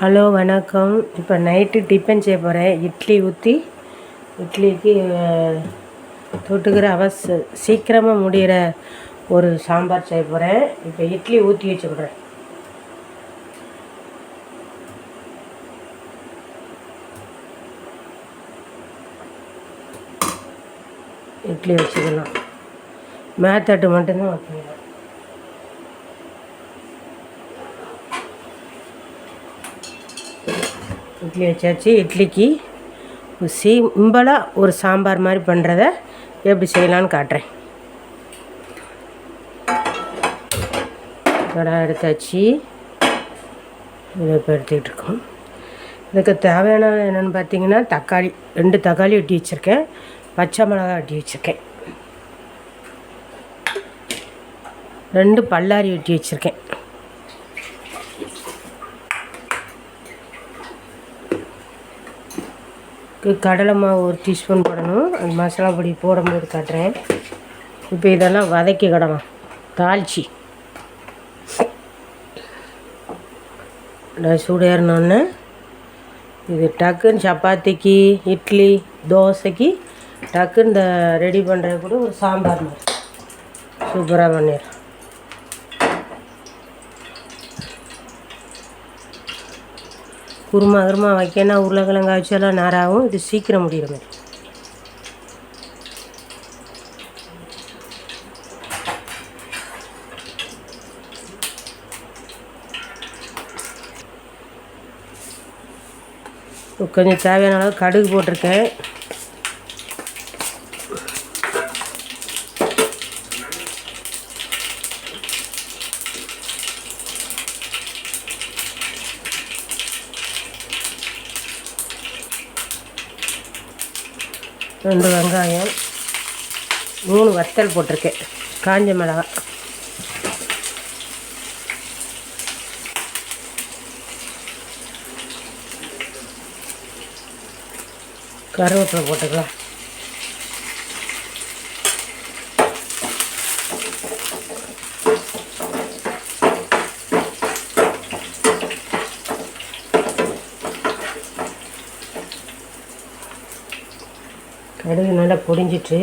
Hello வணக்கம். இப்போ night tiffin செய்ய போகிறேன். இட்லி ஊற்றி இட்லிக்கு தொட்டுக்கிற சீக்கிரமாக முடிகிற ஒரு சாம்பார் செய்ய போகிறேன். இப்போ இட்லி ஊற்றி வச்சுக்கிறேன். இட்லி வச்சுக்கலாம். மேத்தட்டு மட்டும்தான் வைக்கணும். இட்லி வச்சாச்சு. இட்லிக்கு சிம்பிளாக ஒரு சாம்பார் மாதிரி பண்ணுறத எப்படி செய்யலான்னு காட்டுறேன். கடாய் எடுத்தாச்சு. இதை இப்போ எடுத்துக்கிட்டு இருக்கோம். இதுக்கு தேவையான என்னென்னு பார்த்தீங்கன்னா தக்காளி 2 தக்காளி வெட்டி வச்சுருக்கேன். பச்சை மிளகாய் வெட்டி வச்சுருக்கேன். 2 பல்லாரி வெட்டி வச்சுருக்கேன். கடலை மாவு 1 டீஸ்பூன் போடணும். அந்த மசாலா பொடி போடும்போது காட்டுறேன். இப்போ இதெல்லாம் வதக்கிக்கிடலாம். தாளிச்சி சூடு ஏறினோடனே இது டக்குன்னு சப்பாத்திக்கு இட்லி தோசைக்கு டக்குன்னு இந்த ரெடி பண்ணுறது கூட ஒரு சாம்பார் மாதிரி சூப்பராக பண்ணிடுறேன். குருமா வைக்கணும். உருளைக்கிழங்கு வச்சாலும் நேராகும். இது சீக்கிரம் முடிகிற மாதிரி. கொஞ்சம் தேவையான அளவு கடுகு போட்டிருக்கேன். ரெண்டு வெங்காயம், 3 வத்தல் போட்டிருக்கேன். காஞ்ச மிளகாய், கருவேப்பிலை போட்டுக்கலாம். கடுகு நல்லா பொடிஞ்சிட்டு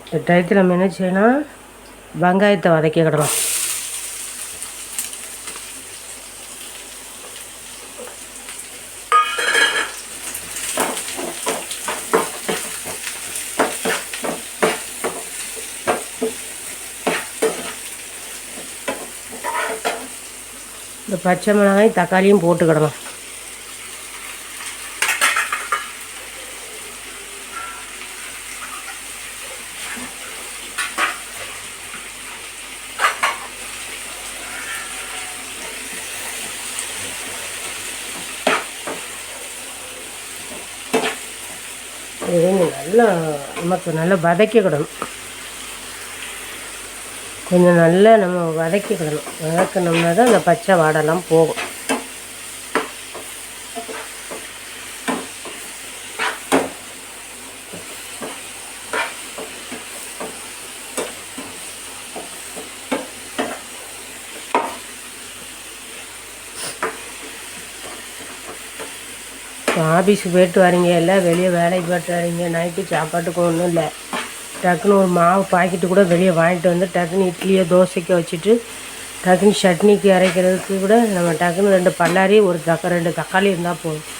இந்த டயத்தில் நம்ம என்ன செய்யணும், வெங்காயத்தை வதக்கிக்கிடலாம். இந்த பச்சை மிளகாய் தக்காளியும் போட்டுக்கிடலாம். இது நல்லா நமக்கு நல்லா வதக்கிக்கிடணும். கொஞ்சம் நல்லா நம்ம வதக்கிக்கிடணும். வதக்கினோம்னா தான் அந்த பச்சை வாடெல்லாம் போகும். ஆஃபீஸுக்கு போய்ட்டு வரீங்க, இல்லை வெளியே வேலைக்கு போய்ட்டு வரீங்க, நைட்டு சாப்பாட்டுக்கு ஒன்றும் இல்லை, டக்குன்னு ஒரு மாவு பாக்கெட்டு கூட வெளியே வாங்கிட்டு வந்து டக்குன்னு இட்லியோ தோசைக்கோ வச்சுட்டு டக்குன்னு சட்னிக்கு அரைக்கிறதுக்கு கூட நம்ம டக்குன்னு 2 பல்லாரி 2 தக்காளி இருந்தால் போதும்.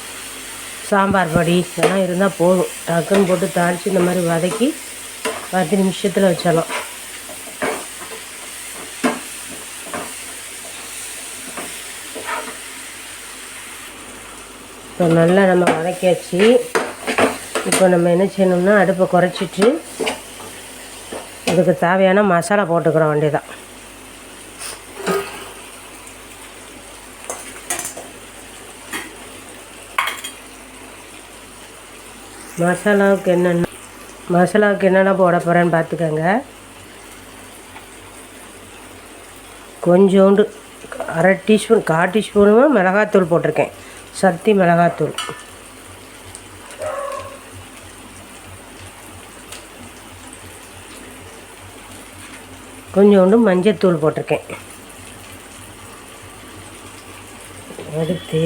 சாம்பார் பொடி இதெல்லாம் இருந்தால் போதும். டக்குன்னு போட்டு தாளித்து இந்த மாதிரி வதக்கி 10 நிமிஷத்தில் வச்சிடலாம். இப்போ நல்லா நம்ம வதக்கியாச்சு. இப்போ நம்ம என்ன செய்யணும்னா அடுப்பை குறைச்சிட்டு இதுக்கு தேவையான மசாலா போட்டுக்கிற வேண்டியதான். மசாலாவுக்கு என்னென்ன போட போகிறேன்னு பார்த்துக்கோங்க. கொஞ்சோண்டு 1/2 டீஸ்பூன் 1/4 டீஸ்பூனுமே மிளகாத்தூள் போட்டிருக்கேன். சக்தி மிளகாத்தூள், கொஞ்சோண்டு மஞ்சத்தூள் போட்டிருக்கேன். அடுத்து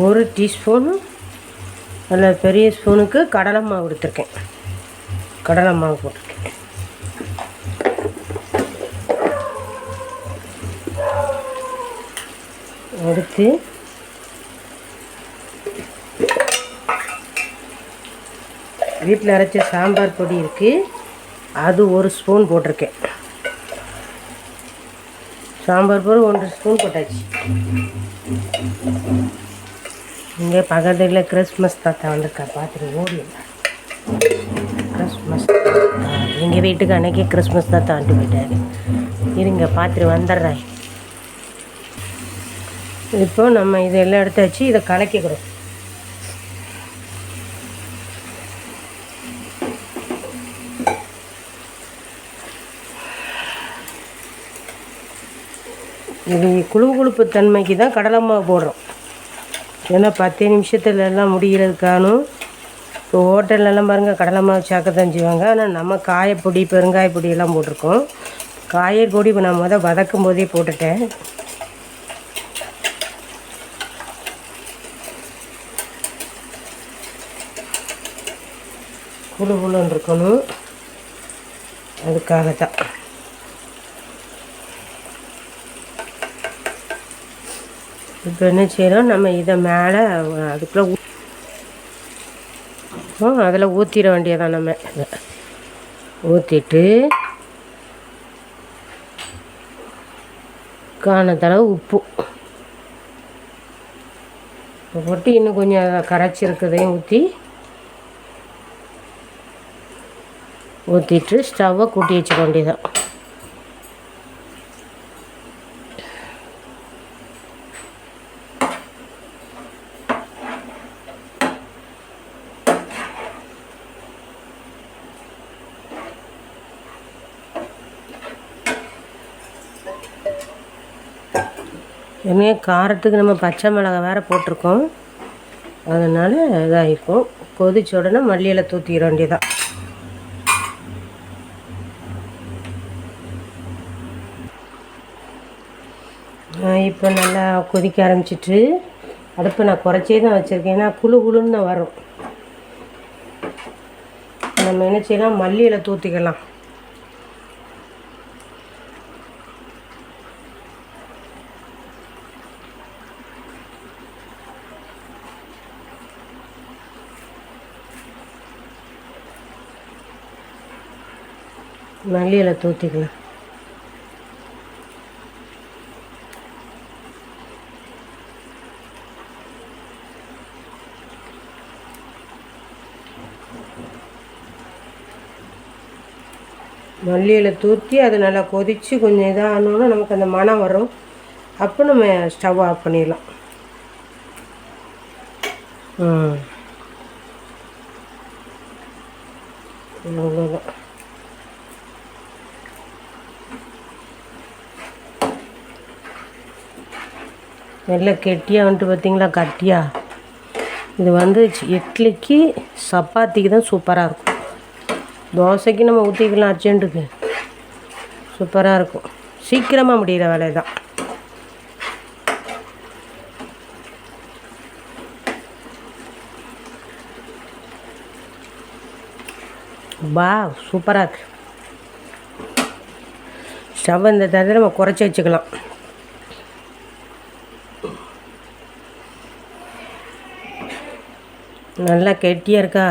1 டீஸ்பூன் நல்ல பெரிய ஸ்பூனுக்கு கடலை மாவு எடுத்துருக்கேன். கடலை மாவு போட்டிருக்கேன். அடுத்து வீட்டில் அரைச்ச சாம்பார் பொடி இருக்குது, அது 1 ஸ்பூன் போட்டிருக்கேன். சாம்பார் பொடி 1 ஸ்பூன் போட்டாச்சு. இங்கே பக்கத்தில் கிறிஸ்மஸ் தாத்தா வந்திருக்கா, பார்த்துட்டு ஓடிடலாம். கிறிஸ்மஸ் எங்கள் வீட்டுக்கு அன்றைக்கி கிறிஸ்மஸ் தாத்தா வந்துட்டு போயிட்டாரு. இருங்க பார்த்துட்டு வந்துடுறேன். இப்போ நம்ம இதெல்லாம் எடுத்தாச்சு. இதை கலக்கிக்கிறோம். இது குழுப்பு தன்மைக்கு தான் கடலை மாவு போடுறோம். ஏன்னா 10 நிமிஷத்துல எல்லாம் முடிகிறதுக்கானும். இப்போ ஹோட்டல்லலாம் பாருங்கள் கடலை மாவு சேர்க்கத்தான் செய்வாங்க. ஆனால் நம்ம காயப்பொடி பெருங்காயப்பொடி எல்லாம் போட்டிருக்கோம். காயப்பொடி இப்போ நான் வதக்கும் போதே போட்டுட்டேன். குழுன்னு இருக்கணும், அதுக்காகத்தான். இப்போ என்ன செய்யணும், நம்ம இதை மேலே அதுக்குள்ளே அதில் ஊற்றிட வேண்டியதான். நம்ம ஊற்றிட்டு காணத்தளவு உப்பு போட்டு இன்னும் கொஞ்சம் கரைச்சிருக்கதையும் ஊற்றிட்டு ஸ்டவ்வை கூட்டி வச்சுக்க வேண்டியதான். இனிமே காரத்துக்கு நம்ம பச்சை மிளகாய் வேறு போட்டிருக்கோம், அதனால் இதாகிருக்கும். கொதிச்ச உடனே மல்லியில் தூத்திட வேண்டியதான். இப்போ நல்லா கொதிக்க ஆரம்பிச்சிட்டு அடுப்பை நான் குறைச்சே தான் வச்சுருக்கேன். ஏன்னா குழுன்னு தான் வரும். நம்ம என்ன செய்யலாம், மல்லியில் தூத்திக்கலாம். மல்லியில் தூத்திக்கலாம். மல்லியில் தூற்றி அது நல்லா கொதித்து கொஞ்சம் இதாக ஆனோன்னா நமக்கு அந்த மணம் வரும். அப்போ நம்ம ஸ்டவ் ஆஃப் பண்ணிடலாம். அவ்வளோதான். நல்லா கெட்டியாக வந்துட்டு பார்த்திங்களா, கட்டியாக. இது இட்லிக்கு சப்பாத்திக்கு தான் சூப்பராக இருக்கும். தோசைக்கு நம்ம ஊற்றிக்கலாம், அர்ஜென்ட்டுக்கு சூப்பராக இருக்கும். சீக்கிரமாக முடிகிற வேலை தான். சூப்பராக இருக்கு. ஸ்டவ் இந்த தடவை நம்ம குறைச்சி வச்சுக்கலாம். நல்லா கெட்டியாக இருக்கா.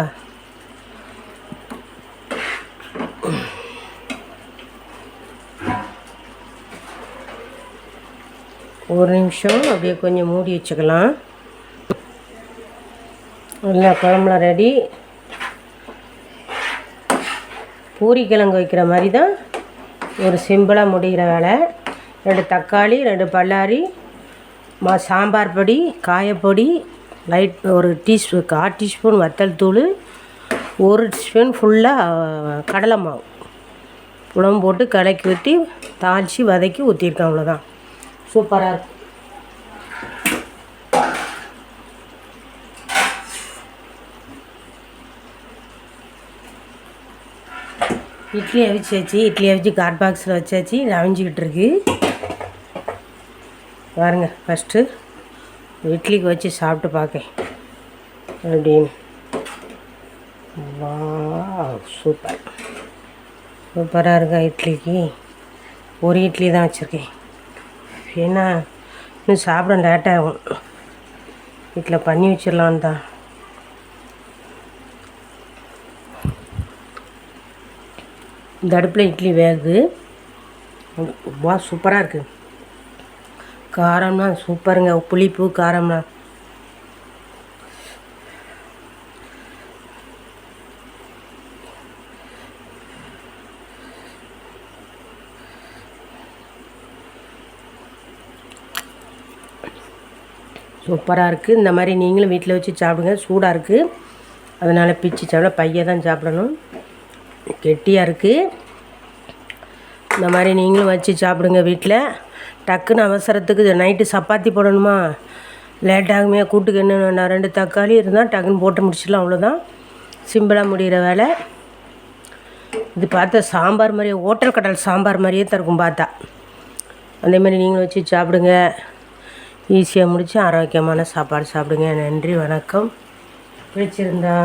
ஒரு நிமிஷம் அப்படியே கொஞ்சம் மூடி வச்சுக்கலாம். நல்லா குழம்புலாம் ரெடி. பூரிக்கிழங்கு வைக்கிற மாதிரி தான் ஒரு சிம்பிளாக முடிகிற வேலை. 2 தக்காளி, 2 பல்லாரி, சாம்பார் பொடி, காயப்பொடி, லைட் ஒரு 1/4 டீஸ்பூன் வத்தல் தூள், 1 ஸ்பூன் ஃபுல்லாக கடலை மாவு உடம்பு போட்டு கலக்கி ஊற்றி தாளித்து வதக்கி ஊற்றிருக்கேன். அவ்வளோதான். சூப்பராக இருக்கும். இட்லி அவிச்சாச்சு. இட்லி அவிச்சு காட் பாக்ஸில் வச்சாச்சு. இது அவிஞ்சிக்கிட்டு இருக்கு பாருங்கள். ஃபஸ்ட்டு இட்லிக்கு வச்சு சாப்பிட்டு பார்க்கேன் அப்படின்னு. வா, சூப்பர் சூப்பராக இருக்கா இட்லிக்கு. ஒரு இட்லி தான் வச்சுருக்கேன், ஏன்னா இன்னும் சாப்பிட லேட்டாகும். வீட்டில் பண்ணி வச்சிடலான்னு தான். இந்த அடுப்பில் இட்லி வேகுது. வா, சூப்பராக இருக்குது. காரம்னா சூப்பருங்க. புளிப்பு காரம்னா சூப்பராக இருக்குது. இந்த மாதிரி நீங்களும் வீட்டில் வச்சு சாப்பிடுங்க. சூடாக இருக்குது, அதனால் பிச்சு சாப்பிட பைய தான் சாப்பிடணும். கெட்டியாக இருக்குது. இந்த மாதிரி நீங்களும் வச்சு சாப்பிடுங்க வீட்டில். டக்குன்னு அவசரத்துக்கு நைட்டு சப்பாத்தி போடணுமா, லேட்டாகுமே, கூட்டுக்கு என்ன வேண்டாம், 2 தக்காளி இருந்தால் டக்குன்னு போட்டு முடிச்சிடலாம். அவ்வளோதான், சிம்பிளாக முடிகிற வேலை. இது பார்த்தா சாம்பார் மாதிரியே, ஓட்டல் கடல் சாம்பார் மாதிரியே தான் இருக்கும் பார்த்தா. அதேமாதிரி நீங்களும் வச்சு சாப்பிடுங்க. ஈஸியாக முடித்து ஆரோக்கியமான சாப்பாடு சாப்பிடுங்க. நன்றி, வணக்கம். பிடிச்சிருந்தா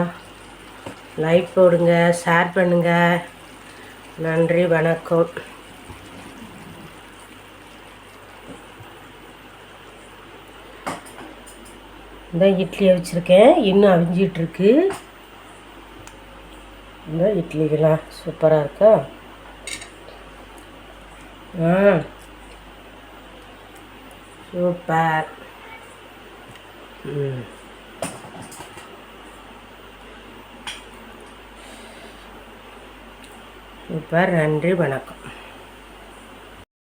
லைக் போடுங்க, ஷேர் பண்ணுங்கள். நன்றி, வணக்கம். இந்த இட்லி வச்சுருக்கேன், இன்னும் அவிஞ்சிட்ருக்கு. இந்த இட்லிக்கெல்லாம் சூப்பராக இருக்கா. சூப்பர். சூப்பர். நன்றி, வணக்கம்.